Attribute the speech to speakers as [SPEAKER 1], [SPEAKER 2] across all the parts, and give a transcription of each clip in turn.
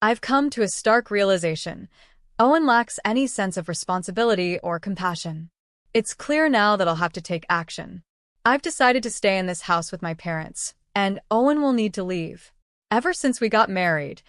[SPEAKER 1] I've come to a stark realization. Owen lacks any sense of responsibility or compassion. It's clear now that I'll have to take action. I've decided to stay in this house with my parents, and Owen will need to leave. Ever since we got married,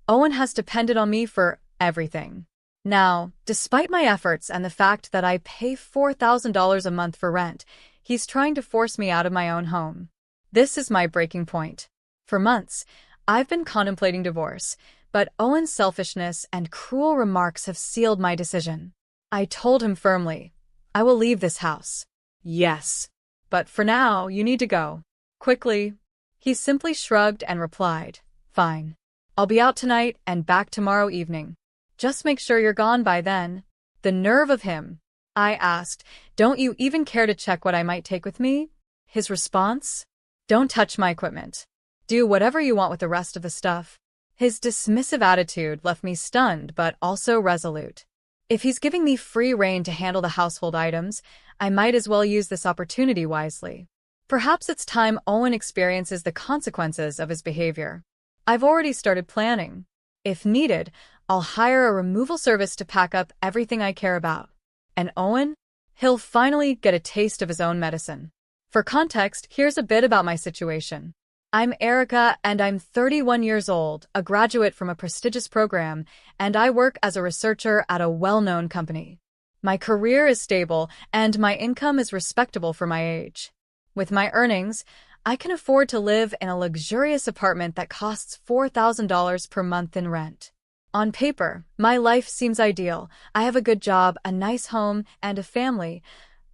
[SPEAKER 1] Owen has depended on me for everything. Now, despite my efforts and the fact that I pay $4,000 a month for rent, he's trying to force me out of my own home. This is my breaking point. For months, I've been contemplating divorce, but Owen's selfishness and cruel remarks have sealed my decision. I told him firmly, I will leave this house. Yes. But for now, you need to go. Quickly. He simply shrugged and replied, Fine. I'll be out tonight and back tomorrow evening. Just make sure you're gone by then. The nerve of him. I asked, Don't you even care to check what I might take with me? His response? Don't touch my equipment. Do whatever you want with the rest of the stuff. His dismissive attitude left me stunned but also resolute. If he's giving me free rein to handle the household items, I might as well use this opportunity wisely. Perhaps it's time Owen experiences the consequences of his behavior. I've already started planning. If needed, I'll hire a removal service to pack up everything I care about. And Owen? He'll finally get a taste of his own medicine. For context, here's a bit about my situation. I'm Erica, and I'm 31 years old, a graduate from a prestigious program, and I work as a researcher at a well-known company. My career is stable, and my income is respectable for my age. With my earnings, I can afford to live in a luxurious apartment that costs $4,000 per month in rent. On paper, my life seems ideal. I have a good job, a nice home, and a family.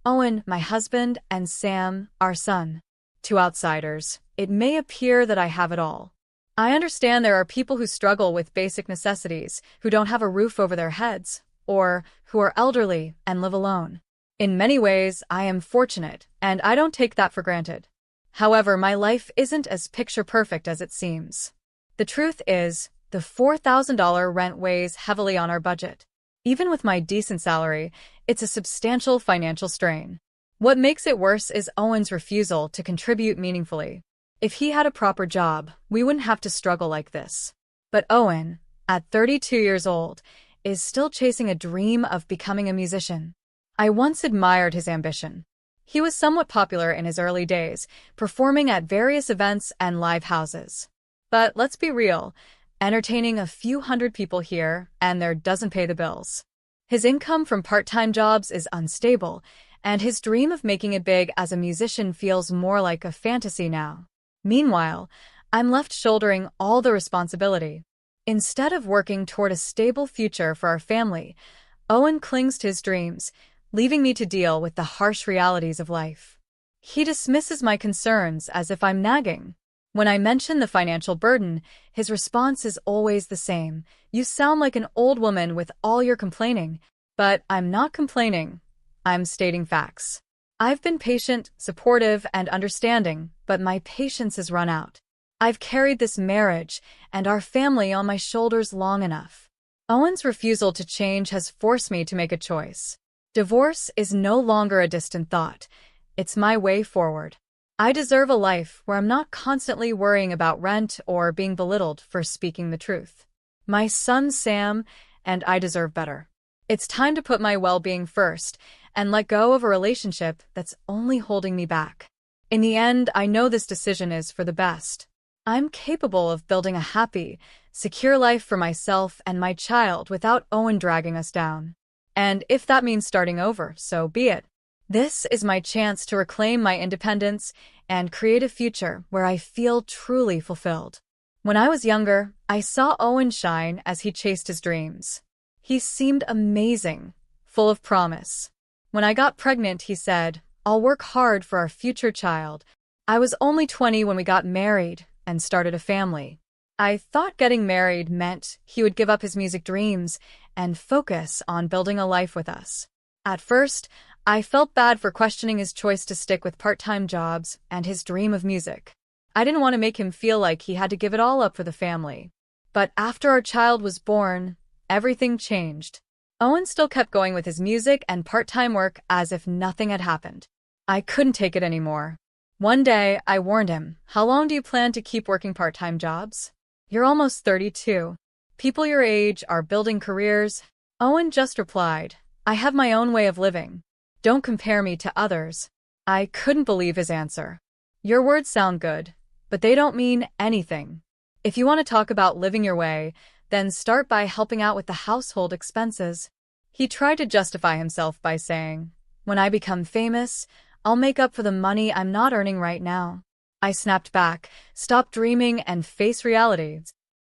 [SPEAKER 1] Owen, my husband, and Sam, our son. To outsiders, it may appear that I have it all. I understand there are people who struggle with basic necessities, who don't have a roof over their heads, or who are elderly and live alone. In many ways, I am fortunate, and I don't take that for granted. However, my life isn't as picture-perfect as it seems. The truth is, the $4,000 rent weighs heavily on our budget. Even with my decent salary, it's a substantial financial strain. What makes it worse is Owen's refusal to contribute meaningfully. If he had a proper job, we wouldn't have to struggle like this. But Owen, at 32 years old, is still chasing a dream of becoming a musician. I once admired his ambition. He was somewhat popular in his early days, performing at various events and live houses. But let's be real, entertaining a few hundred people here and there doesn't pay the bills. His income from part-time jobs is unstable, and his dream of making it big as a musician feels more like a fantasy now. Meanwhile, I'm left shouldering all the responsibility. Instead of working toward a stable future for our family, Owen clings to his dreams, leaving me to deal with the harsh realities of life. He dismisses my concerns as if I'm nagging. When I mention the financial burden, his response is always the same. You sound like an old woman with all your complaining. But I'm not complaining. I'm stating facts. I've been patient, supportive, and understanding, but my patience has run out. I've carried this marriage and our family on my shoulders long enough. Owen's refusal to change has forced me to make a choice. Divorce is no longer a distant thought. It's my way forward. I deserve a life where I'm not constantly worrying about rent or being belittled for speaking the truth. My son Sam and I deserve better. It's time to put my well-being first and let go of a relationship that's only holding me back. In the end, I know this decision is for the best. I'm capable of building a happy, secure life for myself and my child without Owen dragging us down. And if that means starting over, so be it. This is my chance to reclaim my independence and create a future where I feel truly fulfilled. When I was younger, I saw Owen shine as he chased his dreams. He seemed amazing, full of promise. When I got pregnant, he said, I'll work hard for our future child. I was only 20 when we got married and started a family. I thought getting married meant he would give up his music dreams and focus on building a life with us. At first, I felt bad for questioning his choice to stick with part-time jobs and his dream of music. I didn't want to make him feel like he had to give it all up for the family. But after our child was born, everything changed. Owen still kept going with his music and part-time work as if nothing had happened. I couldn't take it anymore. One day, I warned him, How long do you plan to keep working part-time jobs? You're almost 32. People your age are building careers. Owen just replied, I have my own way of living. Don't compare me to others. I couldn't believe his answer. Your words sound good, but they don't mean anything. If you want to talk about living your way, then start by helping out with the household expenses. He tried to justify himself by saying, when I become famous, I'll make up for the money I'm not earning right now. I snapped back, stop dreaming and face reality.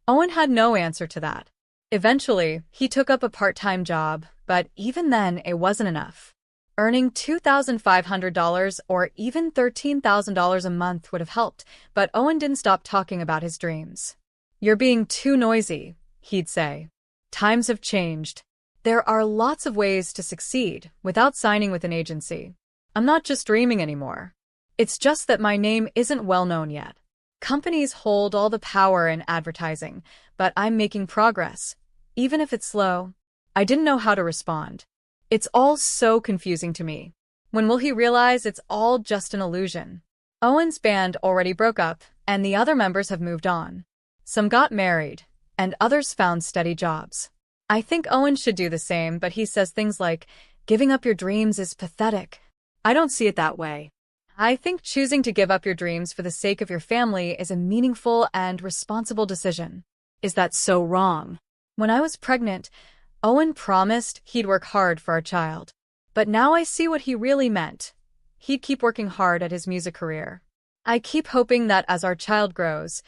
[SPEAKER 1] Owen had no answer to that. Eventually, he took up a part-time job, but even then it wasn't enough. Earning $2,500 or even $13,000 a month would have helped, but Owen didn't stop talking about his dreams. You're being too noisy, he'd say. Times have changed. There are lots of ways to succeed without signing with an agency. I'm not just dreaming anymore. It's just that my name isn't well known yet. Companies hold all the power in advertising, but I'm making progress, even if it's slow. I didn't know how to respond. It's all so confusing to me. When will he realize it's all just an illusion? Owen's band already broke up, and the other members have moved on. Some got married, and others found steady jobs. I think Owen should do the same, but he says things like, giving up your dreams is pathetic. I don't see it that way. I think choosing to give up your dreams for the sake of your family is a meaningful and responsible decision. Is that so wrong? When I was pregnant, Owen promised he'd work hard for our child. But now I see what he really meant. He'd keep working hard at his music career. I keep hoping that as our child grows,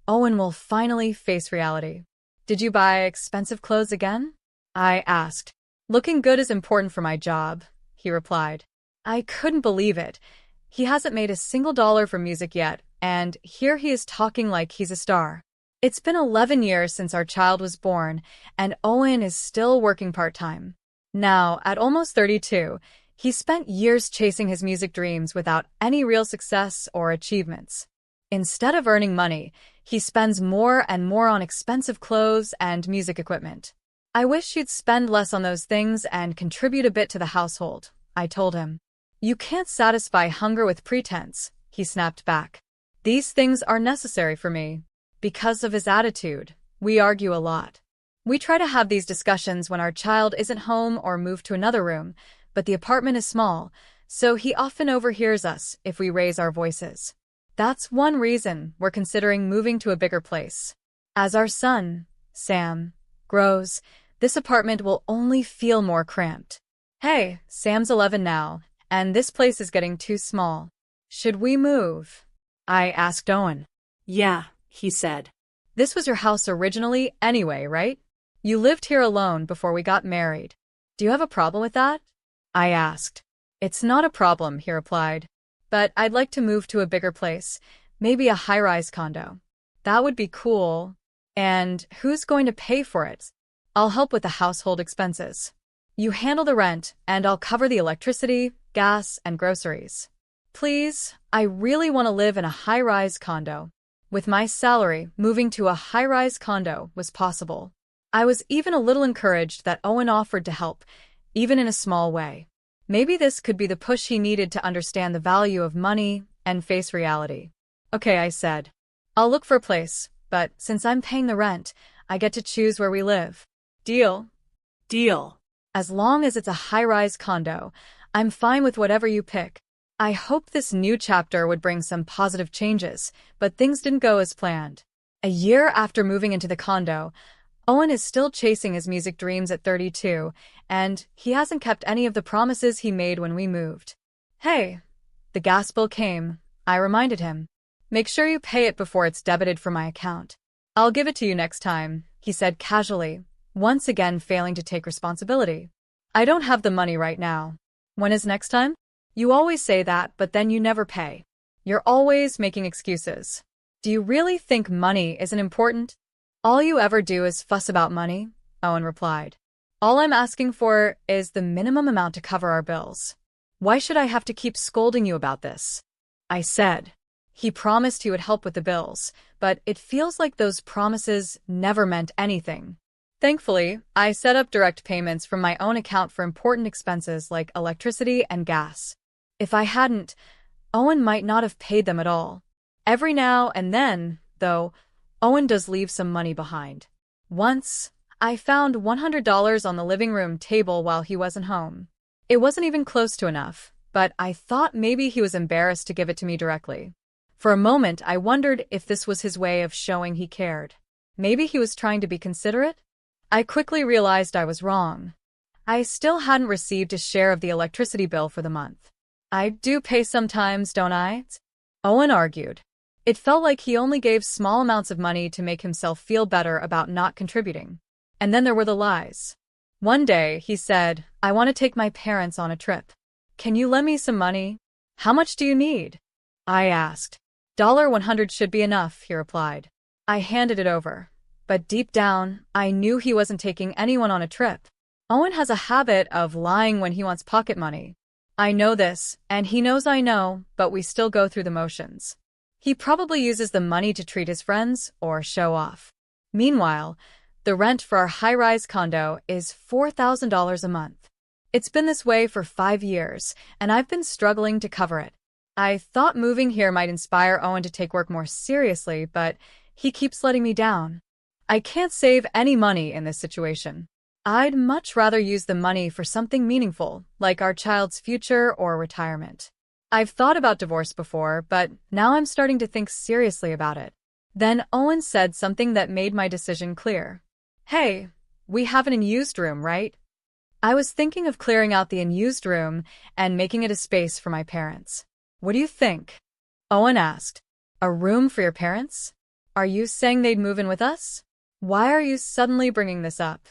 [SPEAKER 1] Owen will finally face reality. Did you buy expensive clothes again? I asked. Looking good is important for my job, he replied. I couldn't believe it. He hasn't made a single dollar from music yet, and here he is talking like he's a star. It's been 11 years since our child was born, and Owen is still working part-time. Now, at almost 32, he spent years chasing his music dreams without any real success or achievements. Instead of earning money, he spends more and more on expensive clothes and music equipment. I wish you'd spend less on those things and contribute a bit to the household, I told him. You can't satisfy hunger with pretense, he snapped back. These things are necessary for me. Because of his attitude, we argue a lot. We try to have these discussions when our child isn't home or moved to another room, but the apartment is small, so he often overhears us if we raise our voices. That's one reason we're considering moving to a bigger place. As our son, Sam, grows, this apartment will only feel more cramped. Hey, Sam's 11 now, and this place is getting too small. Should we move? I asked Owen.
[SPEAKER 2] Yeah, he said.
[SPEAKER 1] This was your house originally anyway, right? You lived here alone before we got married. Do you have a problem with that? I asked. It's not a problem, he replied. But I'd like to move to a bigger place, maybe a high-rise condo. That would be cool. And who's going to pay for it? I'll help with the household expenses. You handle the rent, and I'll cover the electricity, gas, and groceries. Please, I really want to live in a high-rise condo. With my salary, moving to a high-rise condo was possible. I was even a little encouraged that Owen offered to help, even in a small way. Maybe this could be the push he needed to understand the value of money and face reality. Okay, I said. I'll look for a place, but since I'm paying the rent, I get to choose where we live. Deal?
[SPEAKER 2] Deal.
[SPEAKER 1] As long as it's a high-rise condo, I'm fine with whatever you pick. I hoped this new chapter would bring some positive changes, but things didn't go as planned. A year after moving into the condo, Owen is still chasing his music dreams at 32, and he hasn't kept any of the promises he made when we moved. Hey, the gas bill came, I reminded him. Make sure you pay it before it's debited from my account. I'll give it to you next time, he said casually, once again failing to take responsibility. I don't have the money right now. When is next time? You always say that, but then you never pay. You're always making excuses. Do you really think money isn't important? All you ever do is fuss about money, Owen replied. All I'm asking for is the minimum amount to cover our bills. Why should I have to keep scolding you about this? I said. He promised he would help with the bills, but it feels like those promises never meant anything. Thankfully, I set up direct payments from my own account for important expenses like electricity and gas. If I hadn't, Owen might not have paid them at all. Every now and then, though, Owen does leave some money behind. Once, I found $100 on the living room table while he wasn't home. It wasn't even close to enough, but I thought maybe he was embarrassed to give it to me directly. For a moment, I wondered if this was his way of showing he cared. Maybe he was trying to be considerate? I quickly realized I was wrong. I still hadn't received a share of the electricity bill for the month. I do pay sometimes, don't I? Owen argued. It felt like he only gave small amounts of money to make himself feel better about not contributing. And then there were the lies. One day, he said, I want to take my parents on a trip. Can you lend me some money? How much do you need? I asked. $100 should be enough, he replied. I handed it over. But deep down, I knew he wasn't taking anyone on a trip. Owen has a habit of lying when he wants pocket money. I know this, and he knows I know, but we still go through the motions. He probably uses the money to treat his friends or show off. Meanwhile, the rent for our high-rise condo is $4,000 a month. It's been this way for 5 years, and I've been struggling to cover it. I thought moving here might inspire Owen to take work more seriously, but he keeps letting me down. I can't save any money in this situation. I'd much rather use the money for something meaningful, like our child's future or retirement. I've thought about divorce before, but now I'm starting to think seriously about it. Then Owen said something that made my decision clear. Hey, we have an unused room, right? I was thinking of clearing out the unused room and making it a space for my parents. What do you think? Owen asked. A room for your parents? Are you saying they'd move in with us? Why are you suddenly bringing this up?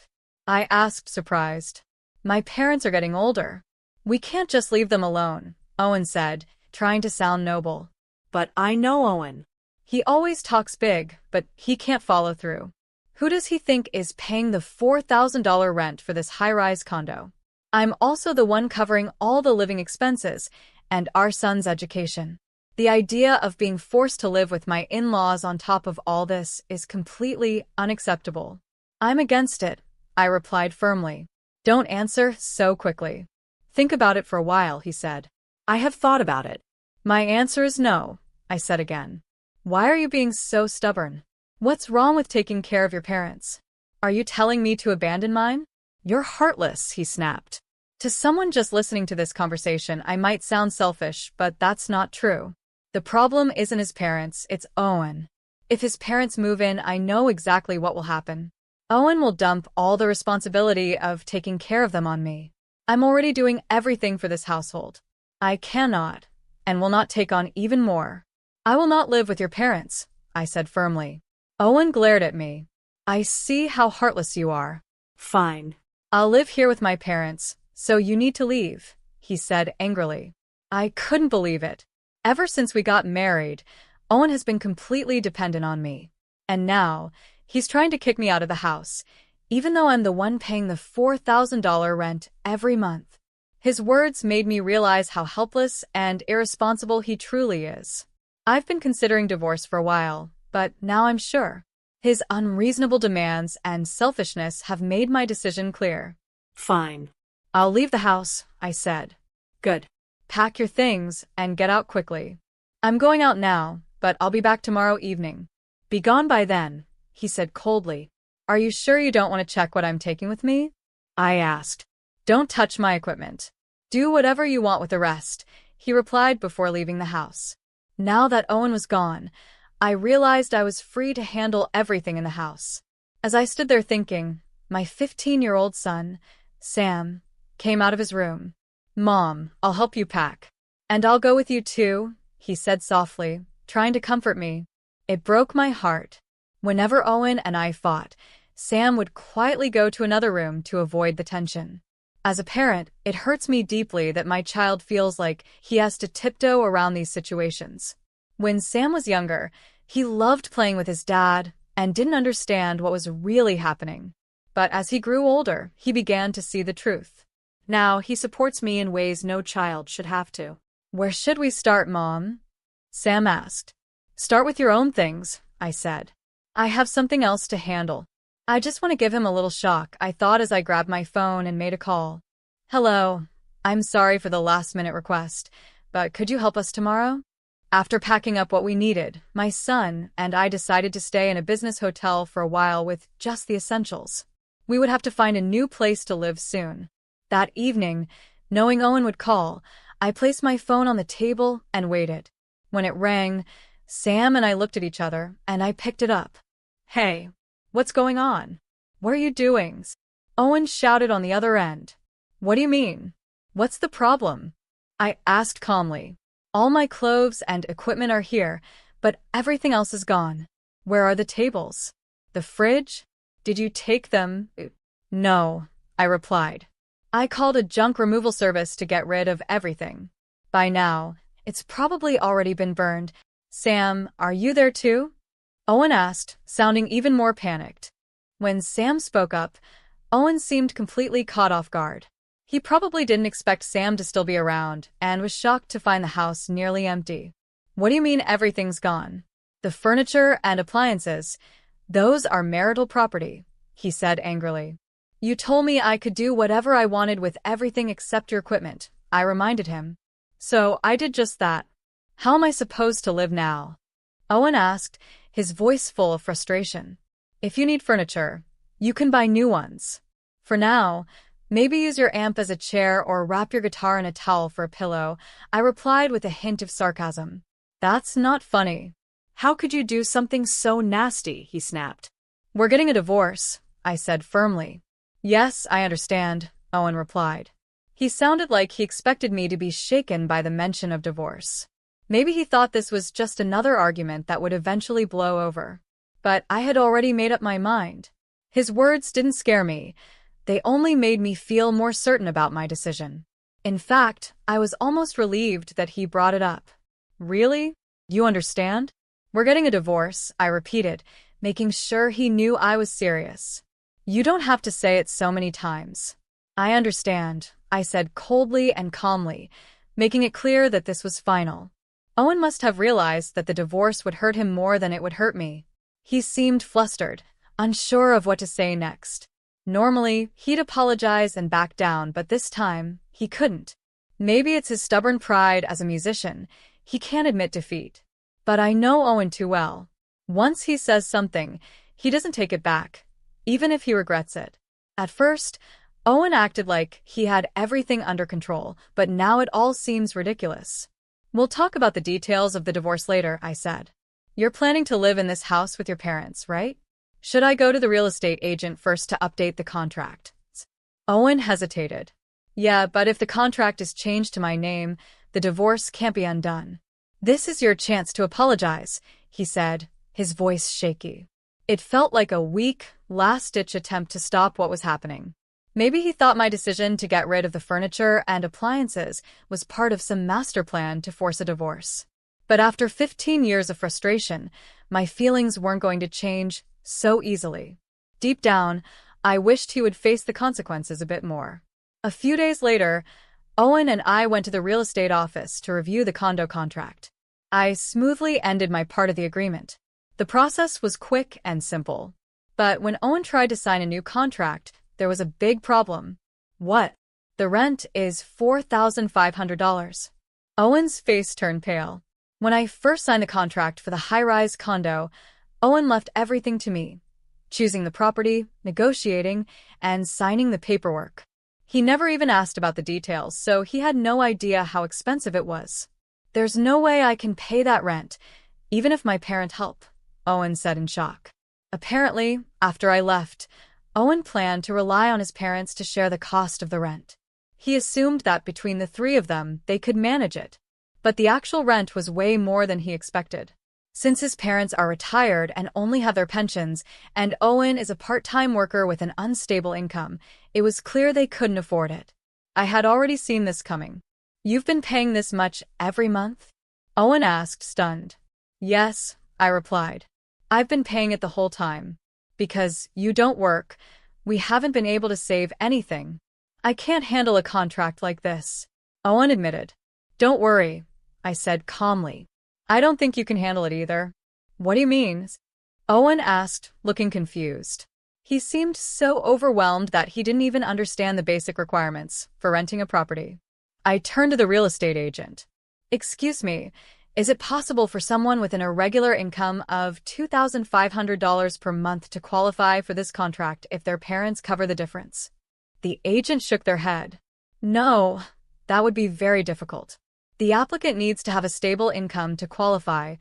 [SPEAKER 1] I asked, surprised. My parents are getting older. We can't just leave them alone, Owen said, trying to sound noble.
[SPEAKER 2] But I know Owen.
[SPEAKER 1] He always talks big, but he can't follow through. Who does he think is paying the $4,000 rent for this high-rise condo? I'm also the one covering all the living expenses and our son's education. The idea of being forced to live with my in-laws on top of all this is completely unacceptable. I'm against it, I replied firmly. Don't answer so quickly. Think about it for a while, he said.
[SPEAKER 2] I have thought about it.
[SPEAKER 1] My answer is no, I said again. Why are you being so stubborn? What's wrong with taking care of your parents? Are you telling me to abandon mine? You're heartless, he snapped. To someone just listening to this conversation, I might sound selfish, but that's not true. The problem isn't his parents, it's Owen. If his parents move in, I know exactly what will happen. Owen will dump all the responsibility of taking care of them on me. I'm already doing everything for this household. I cannot, and will not take on even more. I will not live with your parents, I said firmly. Owen glared at me. I see how heartless you are.
[SPEAKER 2] Fine.
[SPEAKER 1] I'll live here with my parents, so you need to leave, he said angrily. I couldn't believe it. Ever since we got married, Owen has been completely dependent on me. And now, he's trying to kick me out of the house, even though I'm the one paying the $4,000 rent every month. His words made me realize how helpless and irresponsible he truly is. I've been considering divorce for a while, but now I'm sure. His unreasonable demands and selfishness have made my decision clear.
[SPEAKER 2] Fine.
[SPEAKER 1] I'll leave the house, I said.
[SPEAKER 2] Good.
[SPEAKER 1] Pack your things and get out quickly. I'm going out now, but I'll be back tomorrow evening. Be gone by then, he said coldly. Are you sure you don't want to check what I'm taking with me? I asked. Don't touch my equipment. Do whatever you want with the rest, he replied before leaving the house. Now that Owen was gone, I realized I was free to handle everything in the house. As I stood there thinking, my 15-year-old son, Sam, came out of his room. Mom, I'll help you pack. And I'll go with you too, he said softly, trying to comfort me. It broke my heart. Whenever Owen and I fought, Sam would quietly go to another room to avoid the tension. As a parent, it hurts me deeply that my child feels like he has to tiptoe around these situations. When Sam was younger, he loved playing with his dad and didn't understand what was really happening. But as he grew older, he began to see the truth. Now he supports me in ways no child should have to. Where should we start, Mom? Sam asked. Start with your own things, I said. I have something else to handle. I just want to give him a little shock, I thought as I grabbed my phone and made a call. Hello. I'm sorry for the last-minute request, but could you help us tomorrow? After packing up what we needed, my son and I decided to stay in a business hotel for a while with just the essentials. We would have to find a new place to live soon. That evening, knowing Owen would call, I placed my phone on the table and waited. When it rang, Sam and I looked at each other, and I picked it up. "Hey, what's going on? What are you doing?" Owen shouted on the other end. "What do you mean? What's the problem?" I asked calmly. "All my clothes and equipment are here, but everything else is gone. Where are the tables? The fridge? Did you take them?" "No," I replied. "I called a junk removal service to get rid of everything. By now, it's probably already been burned." "Sam, are you there too?" Owen asked, sounding even more panicked. When Sam spoke up, Owen seemed completely caught off guard. He probably didn't expect Sam to still be around and was shocked to find the house nearly empty. "What do you mean everything's gone?" "The furniture and appliances, those are marital property," he said angrily. "You told me I could do whatever I wanted with everything except your equipment," I reminded him. "So I did just that. How am I supposed to live now?" Owen asked, his voice full of frustration. "If you need furniture, you can buy new ones. For now, maybe use your amp as a chair or wrap your guitar in a towel for a pillow," I replied with a hint of sarcasm. "That's not funny."
[SPEAKER 2] How could you do something so nasty? He snapped.
[SPEAKER 1] "We're getting a divorce," I said firmly. "Yes, I understand," Owen replied. He sounded like he expected me to be shaken by the mention of divorce. Maybe he thought this was just another argument that would eventually blow over. But I had already made up my mind. His words didn't scare me. They only made me feel more certain about my decision. In fact, I was almost relieved that he brought it up. "Really? You understand?" "We're getting a divorce," I repeated, making sure he knew I was serious. "You don't have to say it so many times." "I understand," I said coldly and calmly, making it clear that this was final. Owen must have realized that the divorce would hurt him more than it would hurt me. He seemed flustered, unsure of what to say next. Normally, he'd apologize and back down, but this time, he couldn't. Maybe it's his stubborn pride as a musician. He can't admit defeat. But I know Owen too well. Once he says something, he doesn't take it back, even if he regrets it. At first, Owen acted like he had everything under control, but now it all seems ridiculous. "We'll talk about the details of the divorce later," I said. "You're planning to live in this house with your parents, right? Should I go to the real estate agent first to update the contract?" Owen hesitated. "Yeah, but if the contract is changed to my name, the divorce can't be undone." "This is your chance to apologize," he said, his voice shaky. It felt like a weak, last-ditch attempt to stop what was happening. Maybe he thought my decision to get rid of the furniture and appliances was part of some master plan to force a divorce. But after 15 years of frustration, my feelings weren't going to change so easily. Deep down, I wished he would face the consequences a bit more. A few days later, Owen and I went to the real estate office to review the condo contract. I smoothly ended my part of the agreement. The process was quick and simple. But when Owen tried to sign a new contract, there was a big problem. "What?" "The rent is $4,500. Owen's face turned pale. When I first signed the contract for the high-rise condo, Owen left everything to me, choosing the property, negotiating, and signing the paperwork. He never even asked about the details, so he had no idea how expensive it was. "There's no way I can pay that rent, even if my parents help," Owen said in shock. Apparently, after I left, Owen planned to rely on his parents to share the cost of the rent. He assumed that between the three of them, they could manage it. But the actual rent was way more than he expected. Since his parents are retired and only have their pensions, and Owen is a part-time worker with an unstable income, it was clear they couldn't afford it. I had already seen this coming. "You've been paying this much every month?" Owen asked, stunned. "Yes," I replied. "I've been paying it the whole time. Because you don't work, we haven't been able to save anything. I can't handle a contract like this," Owen admitted. "Don't worry," I said calmly. "I don't think you can handle it either." "What do you mean?" Owen asked, looking confused. He seemed so overwhelmed that he didn't even understand the basic requirements for renting a property. I turned to the real estate agent. "Excuse me, Is it possible for someone with an irregular income of $2,500 per month to qualify for this contract if their parents cover the difference? The agent shook their head. No, that would be very difficult. The applicant needs to have a stable income to qualify.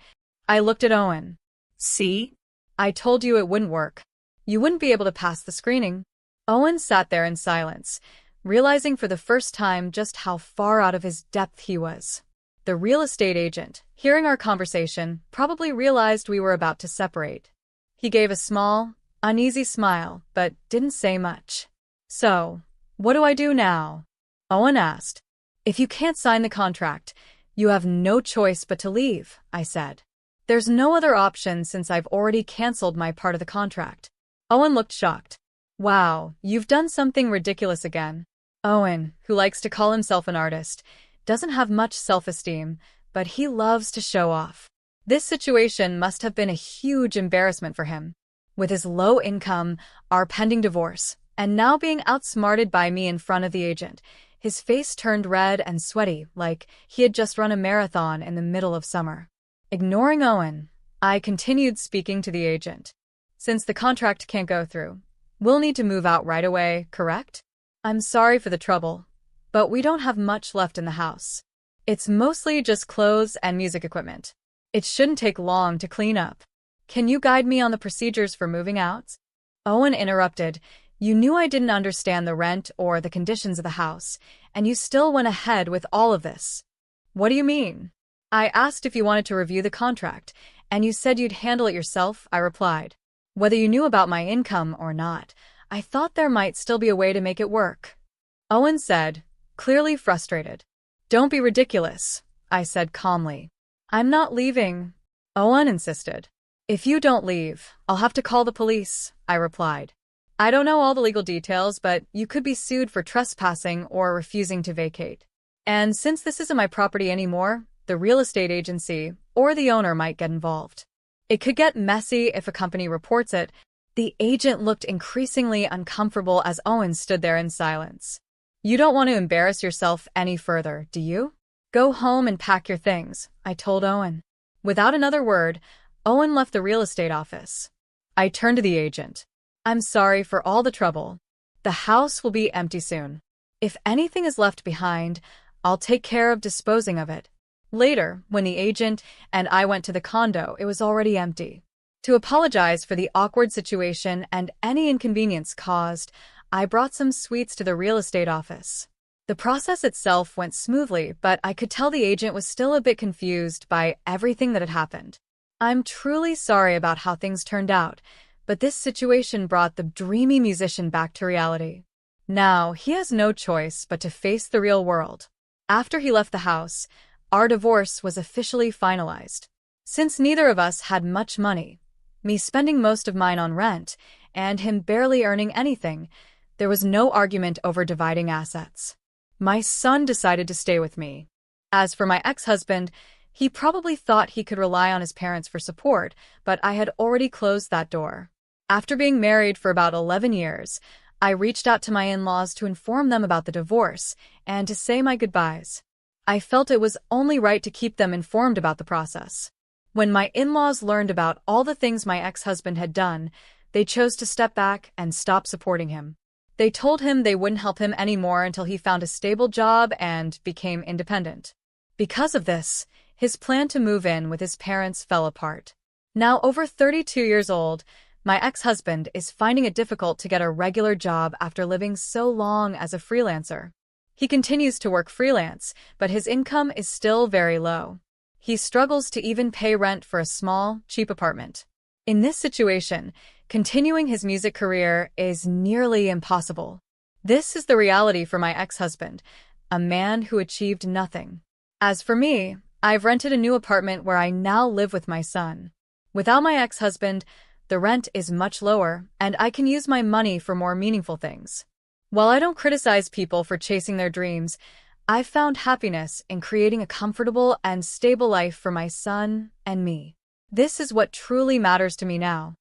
[SPEAKER 1] I looked at Owen.
[SPEAKER 2] See?
[SPEAKER 1] I told you it wouldn't work. You wouldn't be able to pass the screening. Owen sat there in silence, realizing for the first time just how far out of his depth he was. The real estate agent, hearing our conversation, probably realized we were about to separate. He gave a small, uneasy smile, but didn't say much. So, what do I do now? Owen asked. If you can't sign the contract, you have no choice but to leave, I said. There's no other option since I've already canceled my part of the contract. Owen looked shocked. Wow, you've done something ridiculous again. Owen, who likes to call himself an artist, doesn't have much self-esteem, but he loves to show off. This situation must have been a huge embarrassment for him. With his low income, our pending divorce, and now being outsmarted by me in front of the agent, his face turned red and sweaty like he had just run a marathon in the middle of summer. Ignoring Owen, I continued speaking to the agent. Since the contract can't go through, we'll need to move out right away, correct? I'm sorry for the trouble, but we don't have much left in the house. It's mostly just clothes and music equipment. It shouldn't take long to clean up. Can you guide me on the procedures for moving out? Owen interrupted. You knew I didn't understand the rent or the conditions of the house, and you still went ahead with all of this. What do you mean? I asked if you wanted to review the contract, and you said you'd handle it yourself, I replied. Whether you knew about my income or not, I thought there might still be a way to make it work. Owen said, clearly frustrated. Don't be ridiculous, I said calmly. I'm not leaving, Owen insisted. If you don't leave, I'll have to call the police, I replied. I don't know all the legal details, but you could be sued for trespassing or refusing to vacate. And since this isn't my property anymore, the real estate agency or the owner might get involved. It could get messy if a company reports it. The agent looked increasingly uncomfortable as Owen stood there in silence. You don't want to embarrass yourself any further, do you? Go home and pack your things, I told Owen. Without another word, Owen left the real estate office. I turned to the agent. I'm sorry for all the trouble. The house will be empty soon. If anything is left behind, I'll take care of disposing of it. Later, when the agent and I went to the condo, it was already empty. To apologize for the awkward situation and any inconvenience caused, I brought some sweets to the real estate office. The process itself went smoothly, but I could tell the agent was still a bit confused by everything that had happened. I'm truly sorry about how things turned out, but this situation brought the dreamy musician back to reality. Now, he has no choice but to face the real world. After he left the house, our divorce was officially finalized. Since neither of us had much money, me spending most of mine on rent and him barely earning anything, there was no argument over dividing assets. My son decided to stay with me. As for my ex-husband, he probably thought he could rely on his parents for support, but I had already closed that door. After being married for about 11 years, I reached out to my in-laws to inform them about the divorce and to say my goodbyes. I felt it was only right to keep them informed about the process. When my in-laws learned about all the things my ex-husband had done, they chose to step back and stop supporting him. They told him they wouldn't help him anymore until he found a stable job and became independent. Because of this, his plan to move in with his parents fell apart. Now over 32 years old, my ex-husband is finding it difficult to get a regular job after living so long as a freelancer. He continues to work freelance, but his income is still very low. He struggles to even pay rent for a small, cheap apartment. In this situation, continuing his music career is nearly impossible. This is the reality for my ex-husband, a man who achieved nothing. As for me, I've rented a new apartment where I now live with my son. Without my ex-husband, the rent is much lower, and I can use my money for more meaningful things. While I don't criticize people for chasing their dreams, I've found happiness in creating a comfortable and stable life for my son and me. This is what truly matters to me now.